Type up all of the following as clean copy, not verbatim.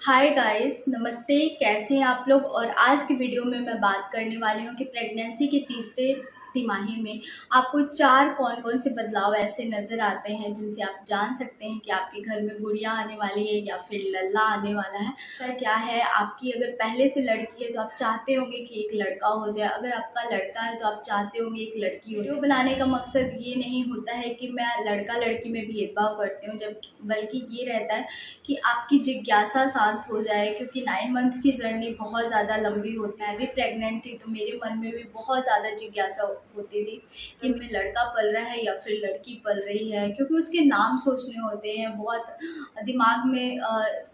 हाय guys, नमस्ते। कैसे हैं आप लोग। और आज की वीडियो में मैं बात करने वाली हूँ कि प्रेगनेंसी के तीसरे तिमाही में आपको चार कौन कौन से बदलाव ऐसे नज़र आते हैं जिनसे आप जान सकते हैं कि आपके घर में गुड़िया आने वाली है या फिर लल्ला आने वाला है। सर क्या है, आपकी अगर पहले से लड़की है तो आप चाहते होंगे कि एक लड़का हो जाए, अगर आपका लड़का है तो आप चाहते होंगे एक लड़की हो जाए। वीडियो बनाने का मकसद ये नहीं होता है कि मैं लड़का लड़की में भेदभाव करती हूँ, जब बल्कि ये रहता है कि आपकी जिज्ञासा शांत हो जाए, क्योंकि 9 मंथ की जर्नी बहुत ज़्यादा लंबी होती है। अभी प्रेग्नेंट थी तो मेरे मन में भी बहुत ज़्यादा जिज्ञासा होती थी कि मैं लड़का पल रहा है या फिर लड़की पल रही है, क्योंकि उसके नाम सोचने होते हैं। बहुत दिमाग में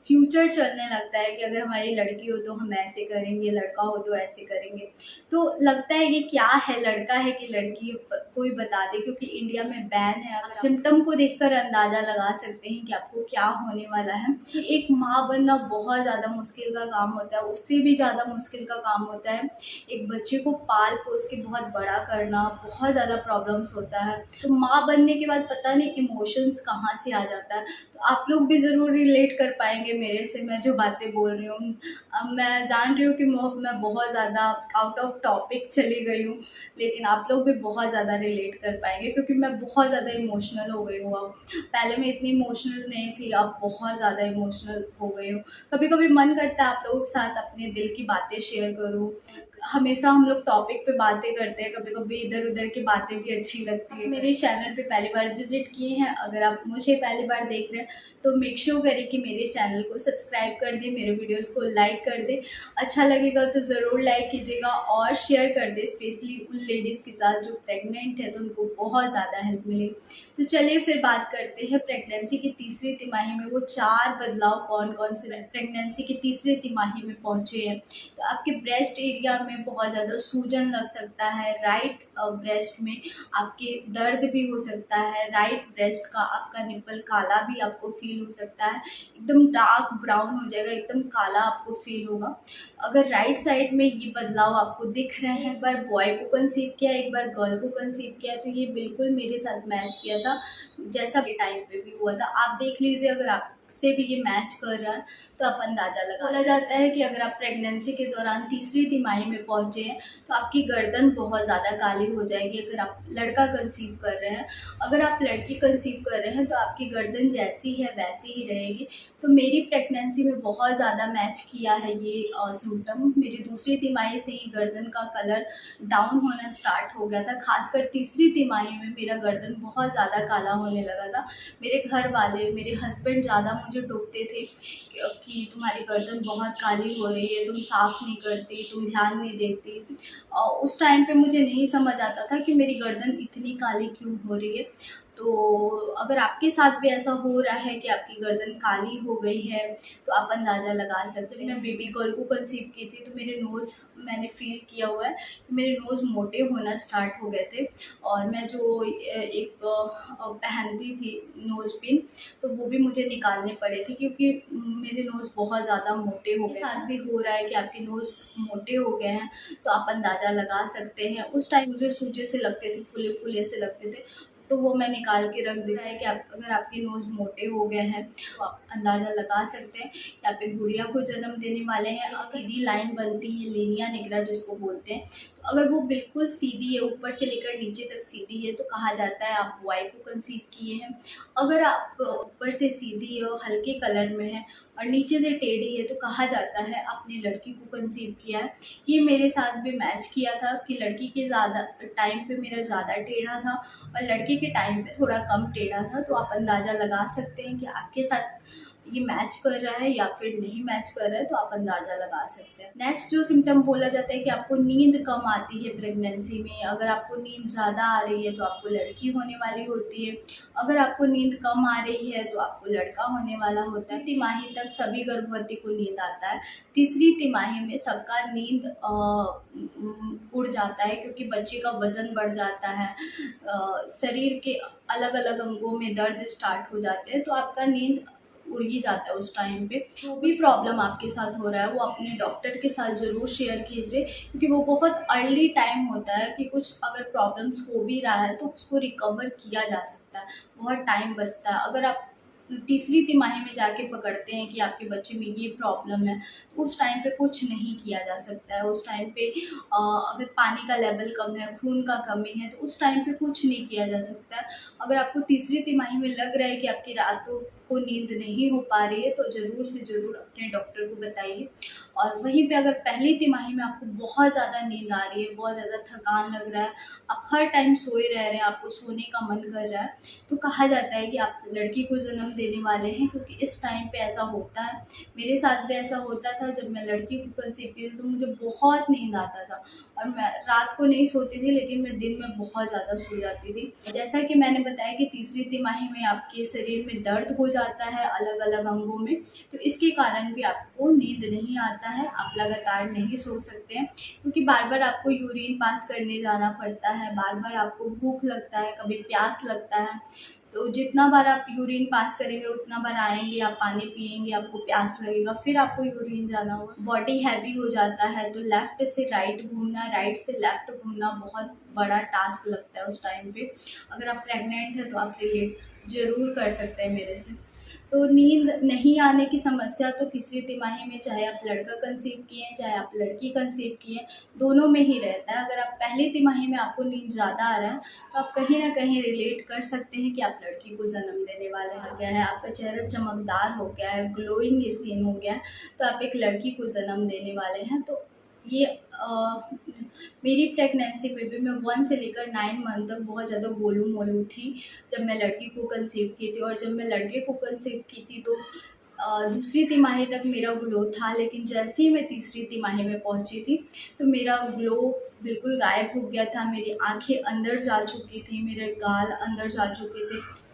फ्यूचर चलने लगता है कि अगर हमारी लड़की हो तो हम ऐसे करेंगे, लड़का हो तो ऐसे करेंगे। तो लगता है कि क्या है, लड़का है कि लड़की, कोई बता दे, क्योंकि इंडिया में बैन है। आप सिम्टम को देखकर अंदाज़ा लगा सकते हैं कि आपको क्या होने वाला है। एक माँ बनना बहुत ज़्यादा मुश्किल का काम होता है, उससे भी ज़्यादा मुश्किल का काम होता है एक बच्चे को पाल पोस के बहुत बड़ा करना। बहुत ज़्यादा प्रॉब्लम्स होता है। तो माँ बनने के बाद पता नहीं इमोशंस कहाँ से आ जाता है। तो आप लोग भी ज़रूर रिलेट कर पाएंगे मेरे से, मैं जो बातें बोल रही हूँ। अब मैं जान रही हूँ कि मैं बहुत ज़्यादा आउट ऑफ टॉपिक चली गई हूँ, लेकिन आप लोग भी बहुत ज़्यादा रिलेट कर पाएंगे क्योंकि मैं बहुत ज़्यादा इमोशनल हो गई हूँ अब। पहले मैं इतनी इमोशनल नहीं थी, अब बहुत ज़्यादा इमोशनल हो गई हूँ। कभी कभी मन करता है आप लोगों के साथ अपने दिल की बातें शेयर करूँ। हमेशा हम लोग टॉपिक पे बातें करते हैं, कभी कभी इधर उधर की बातें भी अच्छी लगती है। मेरे चैनल पे पहली बार विजिट किए हैं, अगर आप मुझे पहली बार देख रहे हैं तो मेक श्योर करें कि मेरे चैनल को सब्सक्राइब कर दें, मेरे वीडियोस को लाइक कर दें। अच्छा लगेगा तो ज़रूर लाइक कीजिएगा और शेयर कर दें, स्पेशली उन लेडीज़ के साथ जो प्रेग्नेंट है तो उनको बहुत ज़्यादा हेल्प मिलेगी। तो चलिए फिर बात करते हैं प्रेगनेंसी की तीसरी तिमाही में वो चार बदलाव कौन कौन से प्रेगनेंसी की तीसरी तिमाही में पहुँचे हैं। तो आपके ब्रेस्ट एरिया में बहुत ज़्यादा सूजन लग सकता है, राइट ब्रेस्ट में आपके दर्द भी हो सकता है, राइट ब्रेस्ट का आपका निप्पल काला भी आपको फील हो सकता है, एकदम डार्क ब्राउन हो जाएगा, एकदम काला आपको फील होगा। अगर राइट साइड में ये बदलाव आपको दिख रहे हैं, एक बार बॉय को कंसीव किया, एक बार गर्ल को कंसीव किया, तो ये बिल्कुल मेरे साथ मैच किया था जैसा भी टाइम पे भी हुआ था। आप देख लीजिए, अगर आपसे भी ये मैच कर रहा है तो आप अंदाज़ा लगा। बोला जाता है कि अगर आप प्रेगनेंसी के दौरान तीसरी तिमाही में पहुंचे हैं तो आपकी गर्दन बहुत ज़्यादा काली हो जाएगी, अगर आप लड़का कंसीव कर रहे हैं। अगर आप लड़की कंसीव कर रहे हैं तो आपकी गर्दन जैसी है वैसी ही रहेगी। तो मेरी प्रेगनेंसी में बहुत ज़्यादा मैच किया है ये सिम्टम। मेरी दूसरी तिमाही से ही गर्दन का कलर डाउन होना स्टार्ट हो गया था, खासकर तीसरी तिमाही में मेरा गर्दन बहुत ज़्यादा काला होने लगा था। मेरे घर वाले, मेरे हस्बैंड ज़्यादा मुझे टोकते थे कि तुम्हारी गर्दन बहुत काली हो रही है, तुम साफ़ नहीं करती, तुम ध्यान नहीं देती। और उस टाइम पे मुझे नहीं समझ आता था कि मेरी गर्दन इतनी काली क्यों हो रही है। तो अगर आपके साथ भी ऐसा हो रहा है कि आपकी गर्दन काली हो गई है तो आप अंदाज़ा लगा सकते हो। मैं बेबी गर्ल को कंसीव की थी तो मेरे नोज़, मैंने फील किया हुआ है कि मेरे नोज़ मोटे होना स्टार्ट हो गए थे। और मैं जो एक पहनती थी नोज़ पिन, तो वो भी मुझे निकालने पड़े थे क्योंकि मेरे नोज़ बहुत ज़्यादा मोटे हो गए। साथ भी हो रहा है कि आपके नोज़ मोटे हो गए हैं तो आप अंदाज़ा लगा सकते हैं। उस टाइम मुझे सूजे से लगते थे, फुले फुले से लगते थे, तो वो मैं निकाल के रख दी है कि आप अगर आपके नोज़ मोटे हो गए हैं तो आप अंदाज़ा लगा सकते हैं कि आप एक गुड़िया को जन्म देने वाले हैं। एक सीधी लाइन बनती है, लीनिया निग्रा जिसको बोलते हैं, तो अगर वो बिल्कुल सीधी है, ऊपर से लेकर नीचे तक सीधी है, तो कहा जाता है आप बॉय को कंसीव किए हैं। अगर आप ऊपर से सीधी और हल्के कलर में है और नीचे से टेढ़ी है तो कहा जाता है आपने लड़की को कंसीव किया है। ये मेरे साथ भी मैच किया था कि लड़की के ज़्यादा टाइम पे मेरा ज़्यादा टेढ़ा था और लड़के के टाइम पे थोड़ा कम टेढ़ा था। तो आप अंदाज़ा लगा सकते हैं कि आपके साथ ये मैच कर रहा है या फिर नहीं मैच कर रहा है, तो आप अंदाज़ा लगा सकते हैं। नेक्स्ट जो सिम्टम बोला जाता है कि आपको नींद कम आती है प्रेगनेंसी में। अगर आपको नींद ज़्यादा आ रही है तो आपको लड़की होने वाली होती है, अगर आपको नींद कम आ रही है तो आपको लड़का होने वाला होता है। तिमाही तक सभी गर्भवती को नींद आता है, तीसरी तिमाही में सबका नींद उड़ जाता है क्योंकि बच्चे का वज़न बढ़ जाता है, शरीर के अलग अलग अंगों में दर्द स्टार्ट हो जाते हैं, तो आपका नींद उड़ ही जाता है उस टाइम पे। जो भी प्रॉब्लम आपके साथ हो रहा है वो अपने डॉक्टर के साथ ज़रूर शेयर कीजिए, क्योंकि वो बहुत अर्ली टाइम होता है कि कुछ अगर प्रॉब्लम्स हो भी रहा है तो उसको रिकवर किया जा सकता है, बहुत टाइम बचता है। अगर आप तीसरी तिमाही में जाके पकड़ते हैं कि आपके बच्चे में ये प्रॉब्लम है, तो उस टाइम पे कुछ नहीं किया जा सकता है। उस टाइम पे अगर पानी का लेवल कम है, खून का कमी है, तो उस टाइम पे कुछ नहीं किया जा सकता है। अगर आपको तीसरी तिमाही में लग रहा है कि आपकी रातों को नींद नहीं हो पा रही है, तो ज़रूर से ज़रूर अपने डॉक्टर को बताइए। और वहीं पे अगर पहली तिमाही में आपको बहुत ज़्यादा नींद आ रही है, बहुत ज़्यादा थकान लग रहा है, आप हर टाइम सोए रह रहे हैं, आपको सोने का मन कर रहा है, तो कहा जाता है कि आप लड़की को जन्म देने वाले हैं, क्योंकि इस टाइम पे ऐसा होता है। मेरे साथ भी ऐसा होता था, जब मैं लड़की को कंसीव की थी तो मुझे बहुत नींद आता था और मैं रात को नहीं सोती थी, लेकिन मैं दिन में बहुत ज़्यादा सो जाती थी। जैसा कि मैंने बताया कि तीसरी तिमाही में आपके शरीर में दर्द हो जाता है अलग अलग अंगों में, तो इसके कारण भी आपको नींद नहीं आता है, आप लगातार नहीं सो सकते हैं, क्योंकि बार बार आपको यूरिन पास करने जाना पड़ता है, बार बार आपको भूख लगता है, कभी प्यास लगता है। तो जितना बार आप यूरिन पास करेंगे उतना बार आएंगे, आप पानी पिएंगे, आपको प्यास लगेगा, फिर आपको यूरिन जाना होगा, बॉडी हैवी हो जाता है, तो लेफ़्ट से राइट घूमना, राइट से लेफ़्ट घूमना बहुत बड़ा टास्क लगता है उस टाइम पे। अगर आप प्रेग्नेंट हैं तो आप रिलेट ज़रूर कर सकते हैं मेरे से। तो नींद नहीं आने की समस्या तो तीसरी तिमाही में, चाहे आप लड़का कंसीव किए हैं, चाहे आप लड़की कंसीव किए हैं, दोनों में ही रहता है। अगर आप पहली तिमाही में आपको नींद ज़्यादा आ रहा है, तो आप कहीं न कहीं रिलेट कर सकते हैं कि आप लड़की को जन्म देने वाले हैं। क्या है, आपका चेहरा चमकदार हो गया है, ग्लोइंग स्किन हो गया है, तो आप एक लड़की को जन्म देने वाले हैं। तो ये मेरी प्रेगनेंसी में भी मैं 1 से लेकर 9 मंथ तक बहुत ज़्यादा गोलू-मोलू थी, जब मैं लड़की को कंसीव की थी। और जब मैं लड़के को कंसीव की थी तो दूसरी तिमाही तक मेरा ग्लो था, लेकिन जैसे ही मैं तीसरी तिमाही में पहुंची थी, तो मेरा ग्लो बिल्कुल गायब हो गया था। मेरी आंखें अंदर जा चुकी थी, मेरे गाल अंदर जा चुके थे।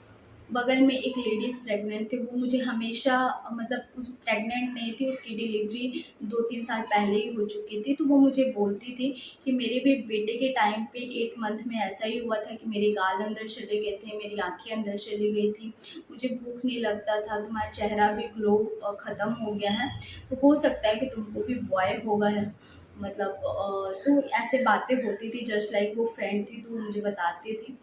बगल में एक लेडीज़ प्रेग्नेंट थी, वो मुझे हमेशा, मतलब उस प्रेग्नेंट नहीं थी, उसकी डिलीवरी 2-3 साल पहले ही हो चुकी थी, तो वो मुझे बोलती थी कि मेरे भी बेटे के टाइम पे 8 मंथ में ऐसा ही हुआ था कि मेरे गाल अंदर चले गए थे, मेरी आंखें अंदर चली गई थी, मुझे भूख नहीं लगता था, तुम्हारा चेहरा भी ग्लो ख़त्म हो गया है, तो हो सकता है कि तुमको भी बॉय होगा है। मतलब तो ऐसे बातें होती थी, जस्ट लाइक वो फ्रेंड थी तो वो मुझे बताती थी।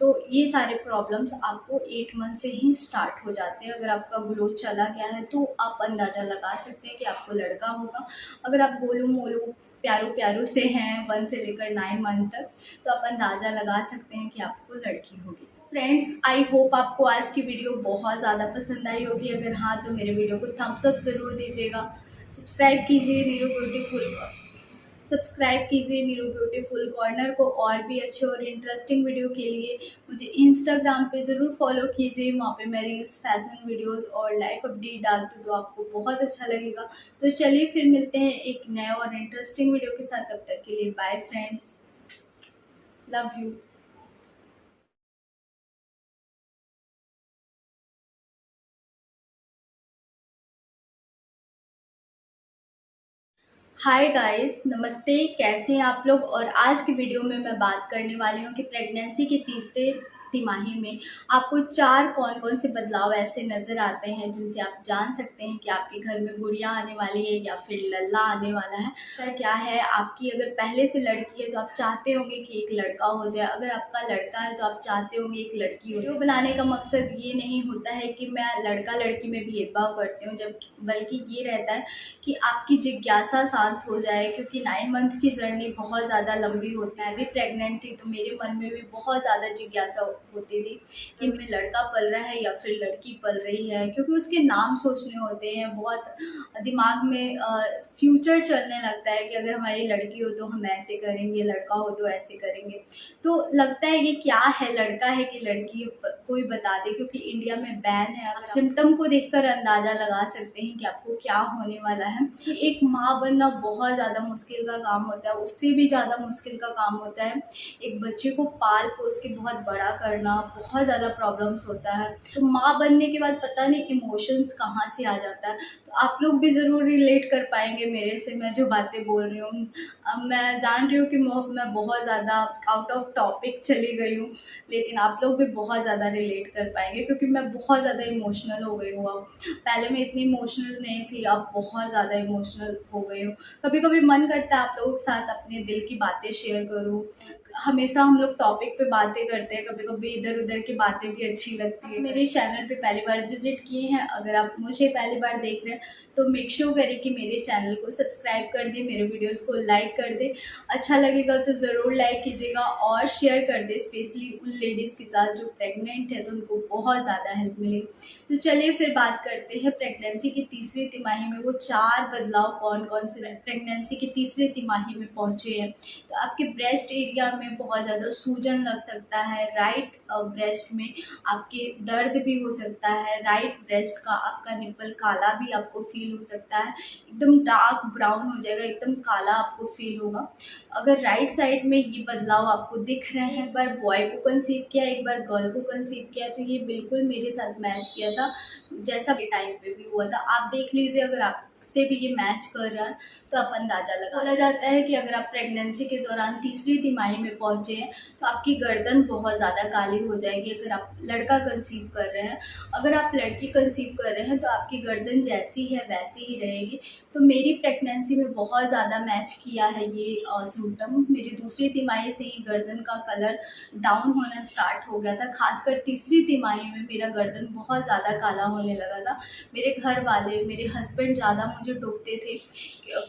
तो ये सारे प्रॉब्लम्स आपको 8 मंथ से ही स्टार्ट हो जाते हैं। अगर आपका ग्लो चला गया है तो आप अंदाज़ा लगा सकते हैं कि आपको लड़का होगा। अगर आप गोलू-मोलू, प्यारू-प्यारू से हैं 1 से लेकर 9 मंथ तक, तो आप अंदाज़ा लगा सकते हैं कि आपको लड़की होगी। फ्रेंड्स, आई होप आपको आज की वीडियो बहुत ज़्यादा पसंद आई होगी। अगर हाँ, तो मेरे वीडियो को थम्स अप ज़रूर दीजिएगा। सब्सक्राइब कीजिए नीरू ब्यूटीफुल को। सब्सक्राइब कीजिए नीरू ब्यूटीफुल कॉर्नर को, और भी अच्छे और इंटरेस्टिंग वीडियो के लिए मुझे इंस्टाग्राम पे ज़रूर फॉलो कीजिए। वहाँ पे मैं रील्स, फैशन वीडियोस और लाइफ अपडेट डालती हूँ, तो आपको बहुत अच्छा लगेगा। तो चलिए फिर मिलते हैं एक नए और इंटरेस्टिंग वीडियो के साथ। तब तक के लिए bye friends, love you. Hi guys, नमस्ते, कैसे हैं आप लोग। और आज की वीडियो में मैं बात करने वाली हूँ कि प्रेगनेंसी के तीसरे तिमाही में आपको 4 कौन-कौन से बदलाव ऐसे नज़र आते हैं जिनसे आप जान सकते हैं कि आपके घर में गुड़िया आने वाली है या फिर लल्ला आने वाला है। तो क्या है, आपकी अगर पहले से लड़की है तो आप चाहते होंगे कि एक लड़का हो जाए, अगर आपका लड़का है तो आप चाहते होंगे एक लड़की हो जाए। वीडियो बनाने का मकसद ये नहीं होता है कि मैं लड़का-लड़की में भेदभाव करती हूँ, जब बल्कि ये रहता है कि आपकी जिज्ञासा शांत हो जाए, क्योंकि 9 मंथ की जर्नी बहुत ज़्यादा लंबी होती है। मैं भी प्रेग्नेंट थी तो मेरे मन में भी बहुत ज़्यादा जिज्ञासा होती थी कि मैं लड़का पल रहा है या फिर लड़की पल रही है, क्योंकि उसके नाम सोचने होते हैं, बहुत दिमाग में फ्यूचर चलने लगता है कि अगर हमारी लड़की हो तो हम ऐसे करेंगे, लड़का हो तो ऐसे करेंगे। तो लगता है कि क्या है, लड़का है कि लड़की, कोई बता दे, क्योंकि इंडिया में बैन है। आप सिम्टम को देखकर अंदाज़ा लगा सकते हैं कि आपको क्या होने वाला है। एक माँ बनना बहुत ज़्यादा मुश्किल का काम होता है, उससे भी ज़्यादा मुश्किल का काम होता है एक बच्चे को पाल पोस के बहुत बड़ा करना, बहुत ज़्यादा प्रॉब्लम्स होता है। तो माँ बनने के बाद पता नहीं इमोशंस कहाँ से आ जाता है। तो आप लोग भी ज़रूर रिलेट कर पाएंगे मेरे से, मैं जो बातें बोल रही हूँ। मैं जान रही हूँ कि मैं बहुत ज़्यादा आउट ऑफ टॉपिक चली गई हूँ, लेकिन आप लोग भी बहुत ज़्यादा रिलेट कर पाएंगे, क्योंकि मैं बहुत ज़्यादा इमोशनल हो गई हूँ अब। पहले मैं इतनी इमोशनल नहीं थी, अब बहुत ज़्यादा इमोशनल हो गई हूँ। कभी कभी मन करता है आप लोगों के साथ अपने दिल की बातें शेयर करूँ, हमेशा हम लोग टॉपिक पे बातें करते हैं, कभी कभी इधर उधर की बातें भी अच्छी लगती है। मेरे चैनल पे पहली बार विजिट किए हैं, अगर आप मुझे पहली बार देख रहे हैं तो मेक श्योर करें कि मेरे चैनल को सब्सक्राइब कर दें, मेरे वीडियोस को लाइक कर दें। अच्छा लगेगा तो ज़रूर लाइक कीजिएगा और शेयर कर दें, स्पेशली उन लेडीज़ के साथ जो प्रेग्नेंट है तो उनको बहुत ज़्यादा हेल्प मिलेगी। तो चलिए फिर बात करते हैं प्रेगनेंसी की तीसरी तिमाही में वो 4 बदलाव कौन कौन से प्रेगनेंसी की तीसरी तिमाही में पहुँचे हैं। तो आपके ब्रेस्ट एरिया में बहुत ज़्यादा सूजन लग सकता है, राइट ब्रेस्ट में आपके दर्द भी हो सकता है, राइट ब्रेस्ट का आपका निप्पल काला भी आपको फील हो सकता है, एकदम डार्क ब्राउन हो जाएगा, एकदम काला आपको फील होगा। अगर राइट साइड में ये बदलाव आपको दिख रहे हैं, एक बार बॉय को कंसीव किया, एक बार गर्ल को कंसीव किया, तो ये बिल्कुल मेरे साथ मैच किया था, जैसा भी टाइम पे भी हुआ था। आप देख लीजिए, अगर आप से भी ये मैच कर रहा है तो आप अंदाज़ा लगा। बोला जाता है कि अगर आप प्रेगनेंसी के दौरान तीसरी तिमाही में पहुंचे हैं तो आपकी गर्दन बहुत ज़्यादा काली हो जाएगी। अगर आप लड़का कंसीव कर रहे हैं, अगर आप लड़की कंसीव कर रहे हैं तो आपकी गर्दन जैसी है वैसी ही रहेगी। तो मेरी प्रेगनेंसी में बहुत ज़्यादा मैच किया है ये सिम्टम। मेरी दूसरी तिमाही से ही गर्दन का कलर डाउन होना स्टार्ट हो गया था, खासकर तीसरी तिमाही में मेरा गर्दन बहुत ज़्यादा काला होने लगा था। मेरे घर वाले, मेरे हस्बैंड ज़्यादा मुझे टोकते थे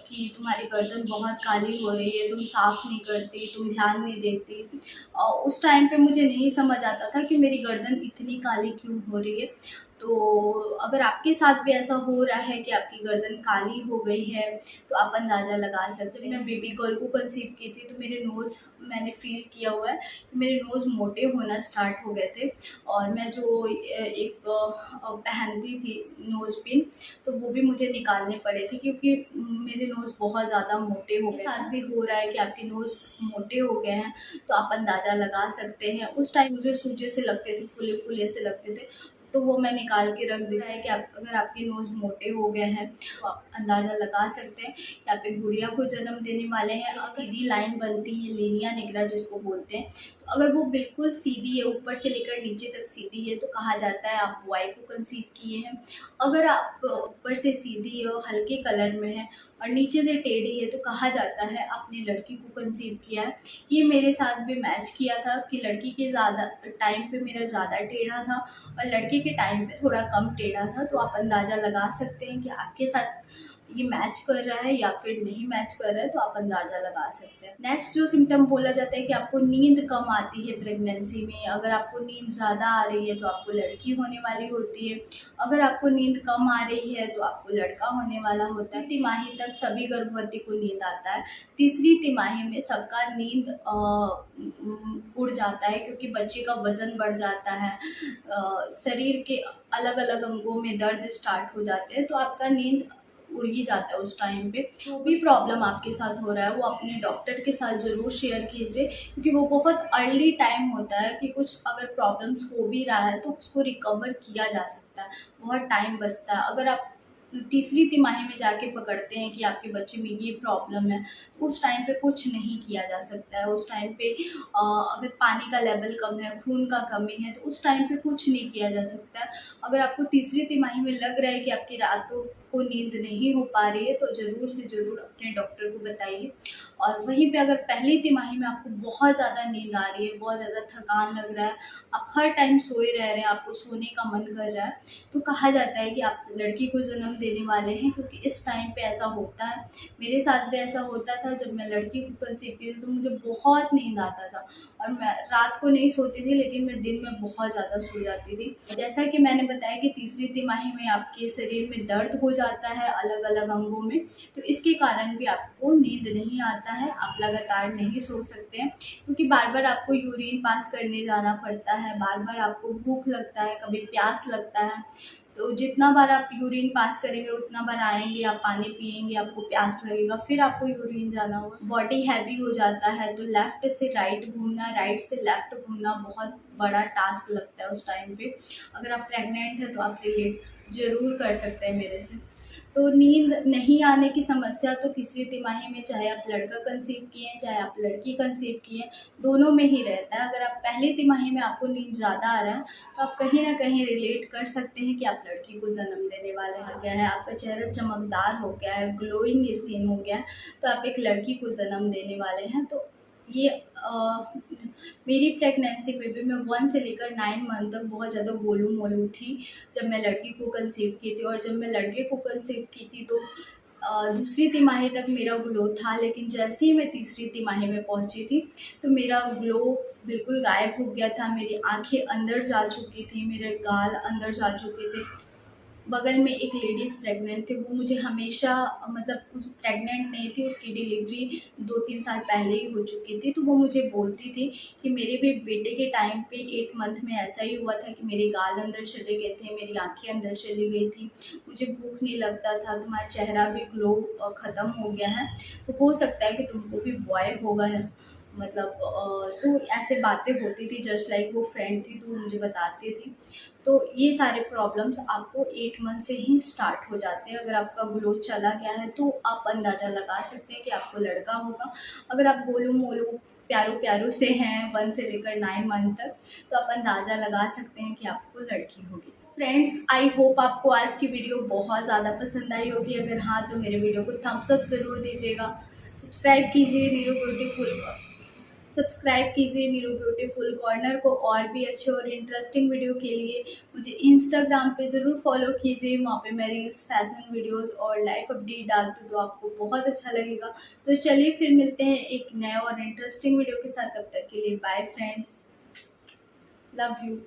कि तुम्हारी गर्दन बहुत काली हो रही है, तुम साफ़ नहीं करती, तुम ध्यान नहीं देती। और उस टाइम पे मुझे नहीं समझ आता था कि मेरी गर्दन इतनी काली क्यों हो रही है। तो अगर आपके साथ भी ऐसा हो रहा है कि आपकी गर्दन काली हो गई है तो आप अंदाज़ा लगा सकते हैं। मैं बेबी गर्ल को कंसीव की थी तो मेरे नोज़ मैंने फील किया हुआ है कि मेरे नोज़ मोटे होना स्टार्ट हो गए थे, और मैं जो एक पहनती थी नोज़ पिन, तो वो भी मुझे निकालने पड़े थे क्योंकि मेरे नोज़ बहुत ज़्यादा मोटे हो गए। साथ भी हो रहा है कि आपके नोज़ मोटे हो गए हैं तो आप अंदाज़ा लगा सकते हैं। उस टाइम मुझे सूजे से लगते थे, फूले फूले से लगते थे, तो वो मैं निकाल के रख देती है कि आप अगर आपके नोज़ मोटे हो गए हैं तो आप अंदाज़ा लगा सकते हैं कि आप एक गुड़िया को जन्म देने वाले हैं। सीधी लाइन बनती है, लीनिया निग्रा जिसको बोलते हैं, तो अगर वो बिल्कुल सीधी है, ऊपर से लेकर नीचे तक सीधी है, तो कहा जाता है आप बॉय को कंसीव किए हैं। अगर आप ऊपर से सीधी और हल्के कलर में है और नीचे से टेढ़ी है तो कहा जाता है आपने लड़की को कंसीव किया है। ये मेरे साथ भी मैच किया था कि लड़की के ज़्यादा टाइम पे मेरा ज़्यादा टेढ़ा था और लड़के के टाइम पे थोड़ा कम टेढ़ा था। तो आप अंदाज़ा लगा सकते हैं कि आपके साथ ये मैच कर रहा है या फिर नहीं मैच कर रहा है, तो आप अंदाज़ा लगा सकते हैं। नेक्स्ट जो सिम्टम बोला जाता है कि आपको नींद कम आती है प्रेगनेंसी में। अगर आपको नींद ज़्यादा आ रही है तो आपको लड़की होने वाली होती है, अगर आपको नींद कम आ रही है तो आपको लड़का होने वाला होता है। तिमाही तक सभी गर्भवती को नींद आता है, तीसरी तिमाही में सबका नींद उड़ जाता है क्योंकि बच्चे का वज़न बढ़ जाता है, शरीर के अलग अलग अंगों में दर्द स्टार्ट हो जाते हैं, तो आपका नींद उड़ ही जाता है उस टाइम पे। जो भी प्रॉब्लम आपके साथ हो रहा है वो अपने डॉक्टर के साथ ज़रूर शेयर कीजिए, क्योंकि वो बहुत अर्ली टाइम होता है कि कुछ अगर प्रॉब्लम्स हो भी रहा है तो उसको रिकवर किया जा सकता है, बहुत टाइम बचता है। अगर आप तीसरी तिमाही में जाके पकड़ते हैं कि आपके बच्चे में ये प्रॉब्लम है तो उस टाइम पे कुछ नहीं किया जा सकता है। उस टाइम पे अगर पानी का लेवल कम है, खून का कमी है, तो उस टाइम पे कुछ नहीं किया जा सकता है। अगर आपको तीसरी तिमाही में लग रहा है कि आपकी रातों को नींद नहीं हो पा रही है तो ज़रूर से ज़रूर अपने डॉक्टर को बताइए। और वहीं पे अगर पहली तिमाही में आपको बहुत ज़्यादा नींद आ रही है, बहुत ज़्यादा थकान लग रहा है, आप हर टाइम सोए रह रहे हैं, आपको सोने का मन कर रहा है, तो कहा जाता है कि आप लड़की को जन्म देने वाले हैं, क्योंकि इस टाइम पे ऐसा होता है। मेरे साथ भी ऐसा होता था, जब मैं लड़की को कंसीव की थी तो मुझे बहुत नींद आता था और मैं रात को नहीं सोती थी, लेकिन मैं दिन में बहुत ज़्यादा सो जाती थी। जैसा कि मैंने बताया कि तीसरी तिमाही में आपके शरीर में दर्द हो जाता है अलग अलग अंगों में, तो इसके कारण भी आपको नींद नहीं आता है, आप लगातार नहीं सो सकते हैं, क्योंकि बार बार आपको यूरिन पास करने जाना पड़ता है, बार बार आपको भूख लगता है, कभी प्यास लगता है। तो जितना बार आप यूरिन पास करेंगे उतना बार आएंगे, आप पानी पिएंगे, आपको प्यास लगेगा, फिर आपको यूरिन जाना होगा, बॉडी हैवी हो जाता है। तो लेफ़्ट से राइट घूमना, राइट से लेफ़्ट घूमना बहुत बड़ा टास्क लगता है उस टाइम पे। अगर आप प्रेग्नेंट हैं तो आप रिलेट ज़रूर कर सकते हैं मेरे से। तो नींद नहीं आने की समस्या तो तीसरी तिमाही में चाहे आप लड़का कंसीव किए हैं, चाहे आप लड़की कंसीव किए हैं, दोनों में ही रहता है। अगर आप पहली तिमाही में आपको नींद ज़्यादा आ रहा है तो आप कहीं ना कहीं रिलेट कर सकते हैं कि आप लड़की को जन्म देने वाले हो गया है, आपका चेहरा चमकदार हो गया है, ग्लोइंग स्किन हो गया है, तो आप एक लड़की को जन्म देने वाले हैं। तो ये मेरी प्रेगनेंसी में भी मैं 1 से लेकर 9 मंथ तक बहुत ज़्यादा गोलू मोलू थी जब मैं लड़की को कंसीव की थी। और जब मैं लड़के को कंसीव की थी तो दूसरी तिमाही तक मेरा ग्लो था, लेकिन जैसे ही मैं तीसरी तिमाही में पहुंची थी तो मेरा ग्लो बिल्कुल गायब हो गया था। मेरी आंखें अंदर जा चुकी थी, मेरे गाल अंदर जा चुके थे। बगल में एक लेडीज़ प्रेग्नेंट थी, वो मुझे हमेशा मतलब उस प्रेग्नेंट नहीं थी, उसकी डिलीवरी 2-3 साल पहले ही हो चुकी थी। तो वो मुझे बोलती थी कि मेरे भी बेटे के टाइम पे 8 मंथ में ऐसा ही हुआ था कि मेरे गाल अंदर चले गए थे, मेरी आँखें अंदर चली गई थी, मुझे भूख नहीं लगता था, तुम्हारा चेहरा भी ग्लो ख़त्म हो गया है, तो हो सकता है कि तुमको भी बॉय होगा है। मतलब तो ऐसे बातें होती थी, जस्ट लाइक वो फ्रेंड थी तो वो मुझे बताती थी। तो ये सारे प्रॉब्लम्स आपको 8 मंथ से ही स्टार्ट हो जाते हैं। अगर आपका ग्लो चला गया है तो आप अंदाज़ा लगा सकते हैं कि आपको लड़का होगा। अगर आप गोलू मोलू प्यारू प्यारू से हैं 1 से लेकर 9 मंथ तक, तो आप अंदाज़ा लगा सकते हैं कि आपको लड़की होगी। फ्रेंड्स, आई होप आपको आज की वीडियो बहुत ज़्यादा पसंद आई होगी। अगर हाँ तो मेरे वीडियो को थम्स अप ज़रूर दीजिएगा। सब्सक्राइब कीजिए नीरू ब्यूटीफुल कॉर्नर को। और भी अच्छे और इंटरेस्टिंग वीडियो के लिए मुझे इंस्टाग्राम पे ज़रूर फॉलो कीजिए। वहाँ पे मैं रील्स, फैशन वीडियोस और लाइफ अपडेट डालती हूँ, तो आपको बहुत अच्छा लगेगा। तो चलिए फिर मिलते हैं एक नए और इंटरेस्टिंग वीडियो के साथ। तब तक के लिए बाय फ्रेंड्स, लव यू।